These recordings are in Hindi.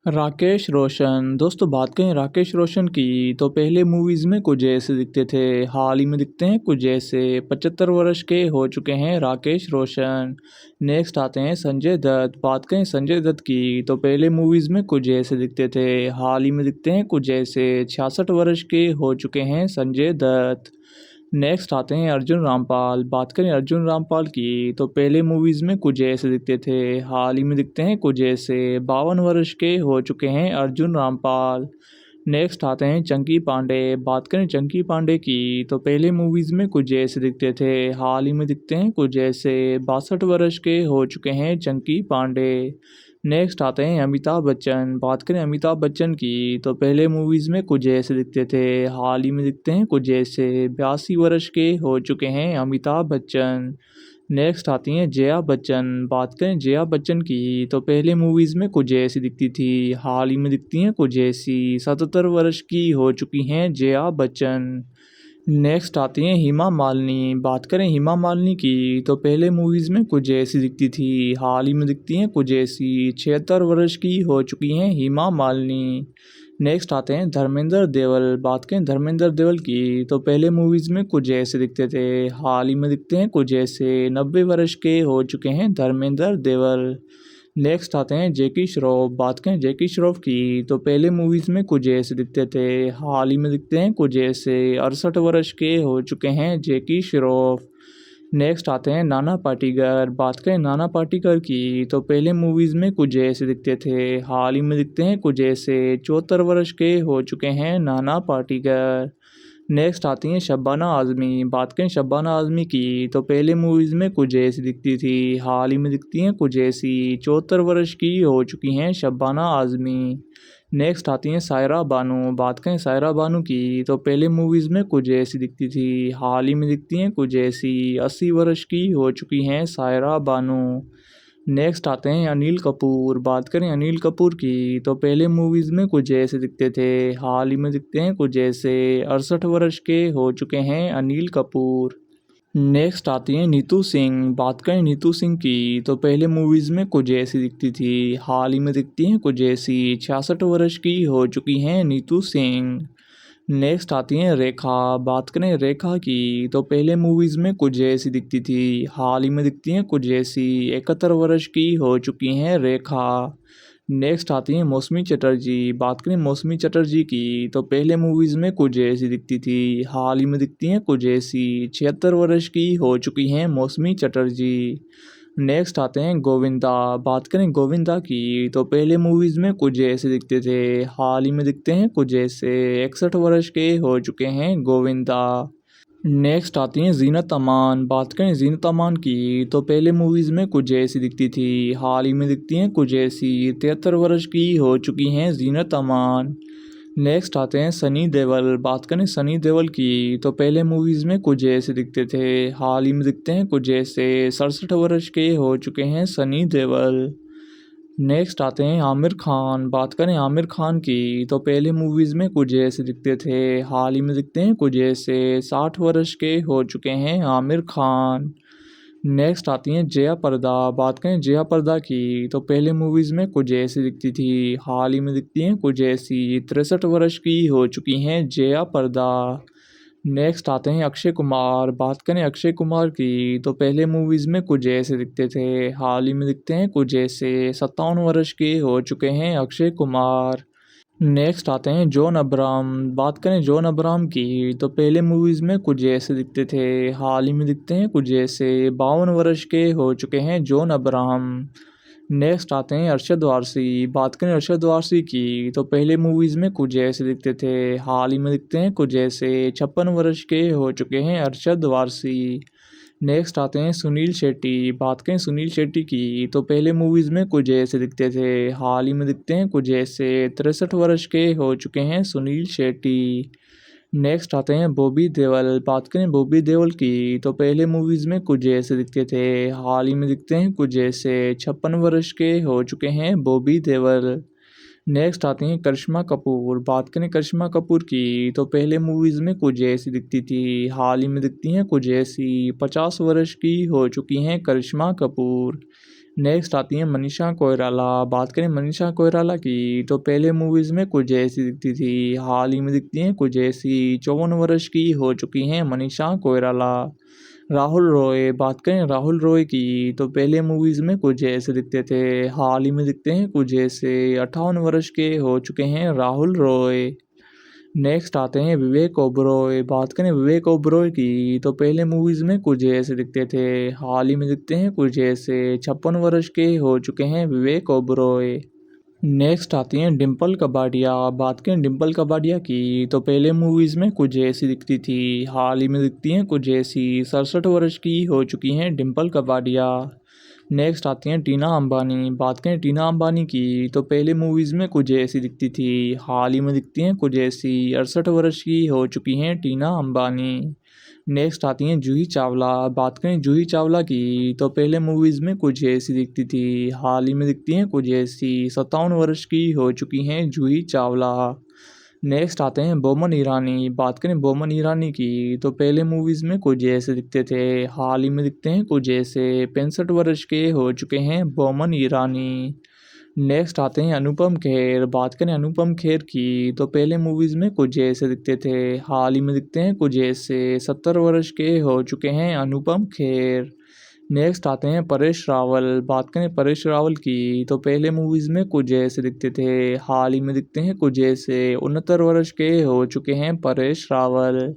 राकेश रोशन। दोस्तों बात करें राकेश रोशन की तो पहले मूवीज़ में कुछ ऐसे दिखते थे, हाल ही में दिखते हैं कुछ ऐसे। 75 वर्ष के हो चुके हैं राकेश रोशन। नेक्स्ट आते हैं संजय दत्त। बात करें संजय दत्त की तो पहले मूवीज़ में कुछ ऐसे दिखते थे, हाल ही में दिखते हैं कुछ ऐसे। 66 वर्ष के हो चुके हैं संजय दत्त। नेक्स्ट आते हैं अर्जुन रामपाल। बात करें अर्जुन रामपाल की तो पहले मूवीज़ में कुछ ऐसे दिखते थे, हाल ही में दिखते हैं कुछ ऐसे। 52 वर्ष के हो चुके हैं अर्जुन रामपाल। नेक्स्ट आते हैं चंकी पांडे। बात करें चंकी पांडे की तो पहले मूवीज़ में कुछ ऐसे दिखते थे, हाल ही में दिखते हैं कुछ ऐसे। 62 वर्ष के हो चुके हैं चंकी पांडे। नेक्स्ट आते हैं अमिताभ बच्चन। बात करें अमिताभ बच्चन की तो पहले मूवीज़ में कुछ ऐसे दिखते थे, हाल ही में दिखते हैं कुछ ऐसे। 82 वर्ष के हो चुके हैं अमिताभ बच्चन। नेक्स्ट आती हैं जया बच्चन। बात करें जया बच्चन की तो पहले मूवीज़ में कुछ ऐसी दिखती थी, हाल ही में दिखती हैं कुछ ऐसी। 77 वर्ष की हो चुकी हैं जया बच्चन। नेक्स्ट आती हैं हेमा मालिनी। बात करें हेमा मालिनी की तो पहले मूवीज़ में कुछ ऐसी दिखती थी, हाल ही में दिखती हैं कुछ ऐसी। 76 वर्ष की हो चुकी हैं हेमा मालिनी। नेक्स्ट आते हैं धर्मेंद्र देवल। बात करें धर्मेंद्र देवल की तो पहले मूवीज़ में कुछ ऐसे दिखते थे, हाल ही में दिखते हैं कुछ ऐसे। 90 वर्ष के हो चुके हैं धर्मेंद्र देवल। नेक्स्ट आते हैं जैकी श्रॉफ। बात करें जैकी श्रॉफ की तो पहले मूवीज़ में कुछ ऐसे दिखते थे, हाल ही में दिखते हैं कुछ ऐसे। 68 वर्ष के हो चुके हैं जैकी श्रॉफ। नेक्स्ट आते हैं नाना पाटेकर। बात करें नाना पाटेकर की तो पहले मूवीज़ में कुछ ऐसे दिखते थे, हाल ही में दिखते हैं कुछ ऐसे। 74 वर्ष के हो चुके हैं नाना पाटेकर। नेक्स्ट आती हैं शबाना आज़मी। बात करें शबाना आज़मी की तो पहले मूवीज़ में कुछ ऐसी दिखती थी, हाल ही में दिखती हैं कुछ ऐसी। 74 वर्ष की हो चुकी हैं शबाना आज़मी। नेक्स्ट आती हैं सायरा बानू। बात करें सायरा बानू की तो पहले मूवीज़ में कुछ ऐसी दिखती थी, हाल ही में दिखती हैं कुछ ऐसी। 80 वर्ष की हो चुकी हैं सायरा बानू। नेक्स्ट आते हैं अनिल कपूर। बात करें अनिल कपूर की तो पहले मूवीज़ में कुछ ऐसे दिखते थे, हाल ही में दिखते हैं कुछ ऐसे। 68 वर्ष के हो चुके हैं अनिल कपूर। नेक्स्ट आती हैं नीतू सिंह। बात करें नीतू सिंह की तो पहले मूवीज़ में कुछ ऐसी दिखती थी, हाल ही में दिखती हैं कुछ ऐसी। 66 वर्ष की हो चुकी हैं नीतू सिंह। नेक्स्ट आती हैं रेखा। बात करें रेखा की तो पहले मूवीज़ में कुछ ऐसी दिखती थी, हाल ही में दिखती हैं कुछ ऐसी। 71 वर्ष की हो चुकी हैं रेखा। नेक्स्ट आती हैं मौसमी चटर्जी। बात करें मौसमी चटर्जी की तो पहले मूवीज़ में कुछ ऐसी दिखती थी, हाल ही में दिखती हैं कुछ ऐसी। 76 वर्ष की हो चुकी हैं मौसमी चटर्जी। नेक्स्ट आते हैं गोविंदा। बात करें गोविंदा की तो पहले मूवीज़ में कुछ ऐसे दिखते थे, हाल ही में दिखते हैं कुछ ऐसे। 61 वर्ष के हो चुके हैं गोविंदा। नेक्स्ट आती हैं जीनत अमान। बात करें जीनत अमान की तो पहले मूवीज़ में कुछ ऐसी दिखती थी, हाल ही में दिखती हैं कुछ ऐसी। 73 वर्ष की हो चुकी हैं जीनत अमान। नेक्स्ट आते हैं सनी देओल। बात करें सनी देओल की तो पहले मूवीज़ में कुछ ऐसे दिखते थे, हाल ही में दिखते हैं कुछ ऐसे। 67 वर्ष के हो चुके हैं सनी देओल। नेक्स्ट आते हैं आमिर खान। बात करें आमिर खान की तो पहले मूवीज़ में कुछ ऐसे दिखते थे, हाल ही में दिखते हैं कुछ ऐसे। 60 वर्ष के हो चुके हैं आमिर खान। नेक्स्ट आती हैं जया प्रदा। बात करें जया प्रदा की तो पहले मूवीज़ में कुछ ऐसी दिखती थी, हाल ही में दिखती हैं कुछ ऐसी। 63 वर्ष की हो चुकी हैं जया प्रदा। नेक्स्ट आते हैं अक्षय कुमार। बात करें अक्षय कुमार की तो पहले मूवीज़ में कुछ ऐसे दिखते थे, हाल ही में दिखते हैं कुछ ऐसे। 57 वर्ष के हो चुके हैं अक्षय कुमार। नेक्स्ट आते हैं जॉन अब्राहम। बात करें जॉन अब्राहम की तो पहले मूवीज़ में कुछ ऐसे दिखते थे, हाल ही में दिखते हैं कुछ ऐसे। 52 वर्ष के हो चुके हैं जॉन अब्राहम। नेक्स्ट आते हैं अरशद वारसी। बात करें अरशद वारसी की तो पहले मूवीज़ में कुछ ऐसे दिखते थे, हाल ही में दिखते हैं कुछ ऐसे। 56 वर्ष के हो चुके हैं अरशद वारसी। नेक्स्ट आते हैं सुनील शेट्टी। बात करें सुनील शेट्टी की तो पहले मूवीज़ में कुछ ऐसे दिखते थे, हाल ही में दिखते हैं कुछ ऐसे। 63 वर्ष के हो चुके हैं सुनील शेट्टी। नेक्स्ट आते हैं बॉबी देओल। बात करें बॉबी देओल की तो पहले मूवीज़ में कुछ ऐसे दिखते थे, हाल ही में दिखते हैं कुछ ऐसे। 56 वर्ष के हो चुके हैं बॉबी देओल। नेक्स्ट आती हैं करिश्मा कपूर। बात करें करिश्मा कपूर की तो पहले मूवीज़ में कुछ ऐसी दिखती थी, हाल ही में दिखती हैं कुछ ऐसी। 50 वर्ष की हो चुकी हैं करिश्मा कपूर। नेक्स्ट आती हैं मनीषा कोइराला। बात करें मनीषा कोइराला की तो पहले मूवीज़ में कुछ ऐसी दिखती थी, हाल ही में दिखती हैं कुछ ऐसी। 54 वर्ष की हो चुकी हैं मनीषा कोइराला। राहुल रॉय। बात करें राहुल रॉय की तो पहले मूवीज़ में कुछ ऐसे दिखते थे, हाल ही में दिखते हैं कुछ ऐसे। 58 वर्ष के हो चुके हैं राहुल रॉय। नेक्स्ट आते हैं विवेक ओबरॉय। बात करें विवेक ओबरॉय की तो पहले मूवीज़ में कुछ ऐसे दिखते थे, हाल ही में दिखते हैं कुछ ऐसे। 56 वर्ष के हो चुके हैं विवेक ओबरॉय। नेक्स्ट आती हैं डिम्पल कपाड़िया। बात करें डिम्पल कपाड़िया की तो पहले मूवीज़ में कुछ ऐसी दिखती थी, हाल ही में दिखती हैं कुछ ऐसी। 67 वर्ष की हो चुकी हैं डिम्पल कपाड़िया। नेक्स्ट आती हैं टीना अंबानी। बात करें टीना अंबानी की तो पहले मूवीज़ में कुछ ऐसी दिखती थी, हाल ही में दिखती हैं कुछ ऐसी। 68 वर्ष की हो चुकी हैं टीना अंबानी। नेक्स्ट आती हैं जूही चावला। बात करें जूही चावला की तो पहले मूवीज़ में कुछ ऐसी दिखती थी, हाल ही में दिखती हैं कुछ ऐसी। 57 वर्ष की हो चुकी हैं जूही चावला। नेक्स्ट आते हैं बोमन ईरानी। बात करें बोमन ईरानी की तो पहले मूवीज़ में कुछ ऐसे दिखते थे, हाल ही में दिखते हैं कुछ ऐसे। 65 वर्ष के हो चुके हैं बोमन ईरानी। नेक्स्ट आते हैं अनुपम खेर। बात करें अनुपम खेर की तो पहले मूवीज़ में कुछ ऐसे दिखते थे, हाल ही में दिखते हैं कुछ ऐसे। 70 वर्ष के हो चुके हैं अनुपम खेर। नेक्स्ट आते हैं परेश रावल। बात करें परेश रावल की तो पहले मूवीज़ में कुछ ऐसे दिखते थे, हाल ही में दिखते हैं कुछ ऐसे। 69 वर्ष के हो चुके हैं परेश रावल।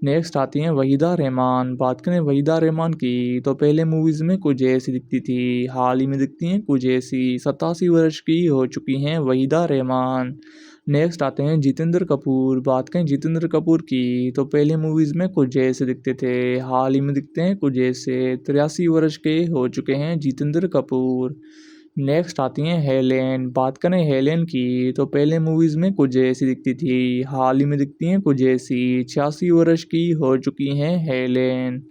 नेक्स्ट आती हैं वहीदा रहमान। बात करें वहीदा रहमान की तो पहले मूवीज़ में कुछ ऐसी दिखती थी, हाल ही में दिखती हैं कुछ ऐसी। 87 वर्ष की हो चुकी हैं वहीदा रहमान। नेक्स्ट आते हैं जितेंद्र कपूर। बात करें जितेंद्र कपूर की तो पहले मूवीज़ में कुछ ऐसे दिखते थे, हाल ही में दिखते हैं कुछ ऐसे। 83 वर्ष के हो चुके हैं जितेंद्र कपूर। नेक्स्ट आती हैं हेलेन। बात करें हेलेन की तो पहले मूवीज़ में कुछ ऐसी दिखती थी, हाल ही में दिखती हैं कुछ ऐसी। 86 वर्ष की हो चुकी हैं हेलेन।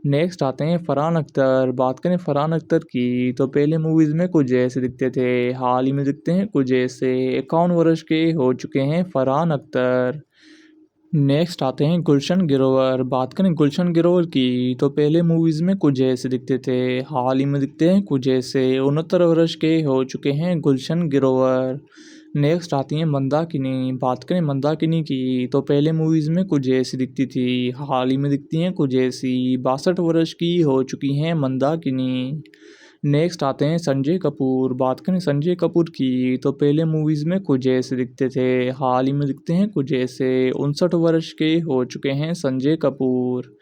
नेक्स्ट आते हैं फरहान अख्तर। बात करें फरहान अख्तर की तो पहले मूवीज़ में कुछ ऐसे दिखते थे, हाल ही में दिखते हैं कुछ ऐसे। 51 वर्ष के हो चुके हैं फरहान अख्तर। नेक्स्ट आते हैं गुलशन ग्रोवर। बात करें गुलशन ग्रोवर की तो पहले मूवीज़ में कुछ ऐसे दिखते थे, हाल ही में दिखते हैं कुछ ऐसे। 69 वर्ष के हो चुके हैं गुलशन ग्रोवर। नेक्स्ट आती हैं मंदाकिनी। बात करें मंदाकिनी की तो पहले मूवीज़ में कुछ ऐसी दिखती थी, हाल ही में दिखती हैं कुछ ऐसी। 62 वर्ष की हो चुकी हैं मंदाकिनी। नेक्स्ट आते हैं संजय कपूर। बात करें संजय कपूर की तो पहले मूवीज़ में कुछ ऐसे दिखते थे, हाल ही में दिखते हैं कुछ ऐसे। 59 वर्ष के हो चुके हैं संजय कपूर।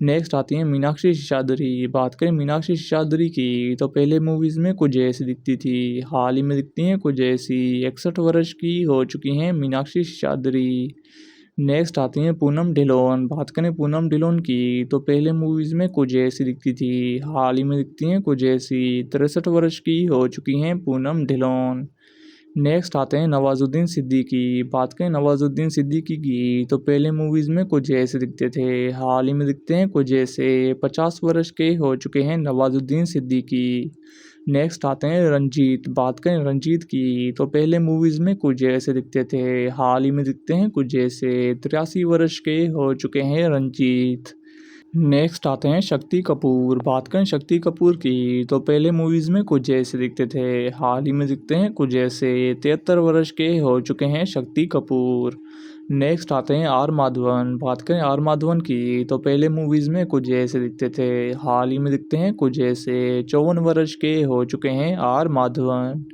नेक्स्ट आती हैं मीनाक्षी सिशाद्री। बात करें मीनाक्षी सिशाद्री की तो पहले मूवीज़ में कुछ ऐसी दिखती थी, हाल ही में दिखती हैं कुछ ऐसी। 61 वर्ष की हो चुकी हैं मीनाक्षी सिशाद्री। नेक्स्ट आती हैं पूनम ढिलोन। बात करें पूनम ढिलोन की तो पहले मूवीज़ में कुछ ऐसी दिखती थी, हाल ही में दिखती हैं कुछ ऐसी। 63 वर्ष की हो चुकी हैं पूनम ढिलोन। नेक्स्ट आते हैं नवाजुद्दीन सिद्दीकी। बात करें नवाजुद्दीन सिद्दीकी की तो पहले मूवीज़ में कुछ ऐसे दिखते थे, हाल ही में दिखते हैं कुछ ऐसे। 50 वर्ष के हो चुके हैं नवाजुद्दीन सिद्दीकी। नेक्स्ट आते हैं रंजीत। बात करें रंजीत की तो पहले मूवीज़ में कुछ ऐसे दिखते थे, हाल ही में दिखते हैं कुछ ऐसे। 83 वर्ष के हो चुके हैं रंजीत। नेक्स्ट आते हैं शक्ति कपूर। बात करें शक्ति कपूर की तो पहले मूवीज़ में कुछ ऐसे दिखते थे, हाल ही में दिखते हैं कुछ ऐसे। 73 वर्ष के हो चुके हैं शक्ति कपूर। नेक्स्ट आते हैं आर माधवन। बात करें आर माधवन की तो पहले मूवीज़ में कुछ ऐसे दिखते थे, हाल ही में दिखते हैं कुछ ऐसे। 54 वर्ष के हो चुके हैं आर माधवन।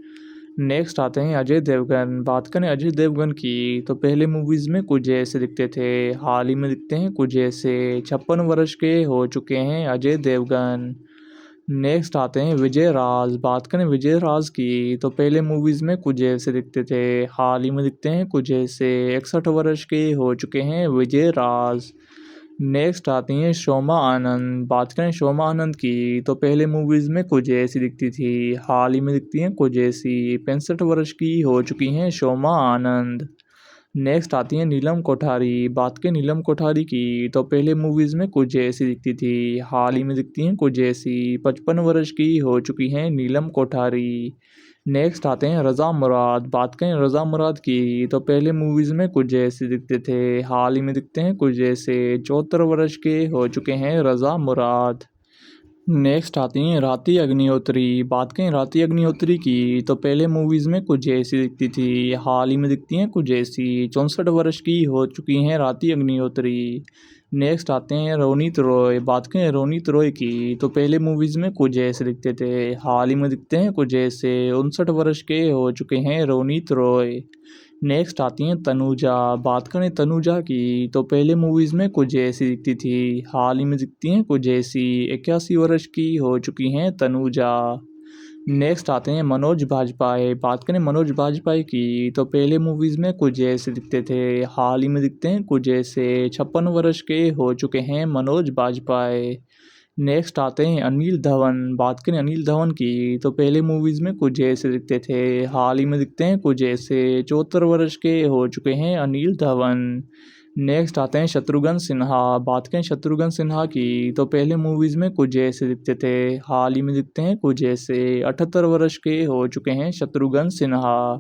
नेक्स्ट आते हैं अजय देवगन। बात करें अजय देवगन की तो पहले मूवीज़ में कुछ ऐसे दिखते थे, हाल ही में दिखते हैं कुछ ऐसे। 56 वर्ष के हो चुके हैं अजय देवगन। नेक्स्ट आते हैं विजय राज। बात करें विजय राज की तो पहले मूवीज़ में कुछ ऐसे दिखते थे, हाल ही में दिखते हैं कुछ ऐसे। 61 वर्ष के हो चुके हैं विजय राज। नेक्स्ट आती हैं शोमा आनंद। बात करें शोमा आनंद की तो पहले मूवीज़ में कुछ ऐसी दिखती थी, हाल ही में दिखती हैं कुछ ऐसी। 65 वर्ष की हो चुकी हैं शोमा आनंद। नेक्स्ट आती हैं नीलम कोठारी। बात करें नीलम कोठारी की तो पहले मूवीज़ में कुछ ऐसी दिखती थी, हाल ही में दिखती हैं कुछ ऐसी। 55 वर्ष की हो चुकी हैं नीलम कोठारी। नेक्स्ट आते हैं रज़ा मुराद। बात करें रज़ा मुराद की तो पहले मूवीज़ में कुछ ऐसे दिखते थे, हाल ही में दिखते हैं कुछ ऐसे। 74 वर्ष के हो चुके हैं रज़ा मुराद। नेक्स्ट आती हैं राती अग्निहोत्री। बात करें राती अग्निहोत्री की तो पहले मूवीज़ में कुछ ऐसी दिखती थी, हाल ही में दिखती हैं कुछ ऐसी। 64 वर्ष की हो चुकी हैं राती अग्निहोत्री। नेक्स्ट आते हैं रोनीत रॉय। बात करें रोनीत रॉय की तो पहले मूवीज़ में कुछ ऐसे दिखते थे, हाल ही में दिखते हैं कुछ ऐसे। 59 वर्ष के हो चुके हैं रोनीत रॉय। नेक्स्ट आती हैं तनुजा। बात करें तनुजा की तो पहले मूवीज़ में कुछ ऐसी दिखती थी, हाल ही में दिखती हैं कुछ ऐसी। 81 वर्ष की हो चुकी हैं तनुजा। नेक्स्ट आते हैं मनोज बाजपेयी। बात करें मनोज बाजपेयी की तो पहले मूवीज़ में कुछ ऐसे दिखते थे, हाल ही में दिखते हैं कुछ ऐसे। 56 वर्ष के हो चुके हैं मनोज बाजपेयी। नेक्स्ट आते हैं अनिल धवन। बात करें अनिल धवन की तो पहले मूवीज़ में कुछ ऐसे दिखते थे, हाल ही में दिखते हैं कुछ ऐसे। 74 वर्ष के हो चुके हैं अनिल धवन। नेक्स्ट आते हैं शत्रुघ्न सिन्हा। बात करें शत्रुघ्न सिन्हा की तो पहले मूवीज़ में कुछ ऐसे दिखते थे, हाल ही में दिखते हैं कुछ ऐसे। 78 वर्ष के हो चुके हैं शत्रुघ्न सिन्हा।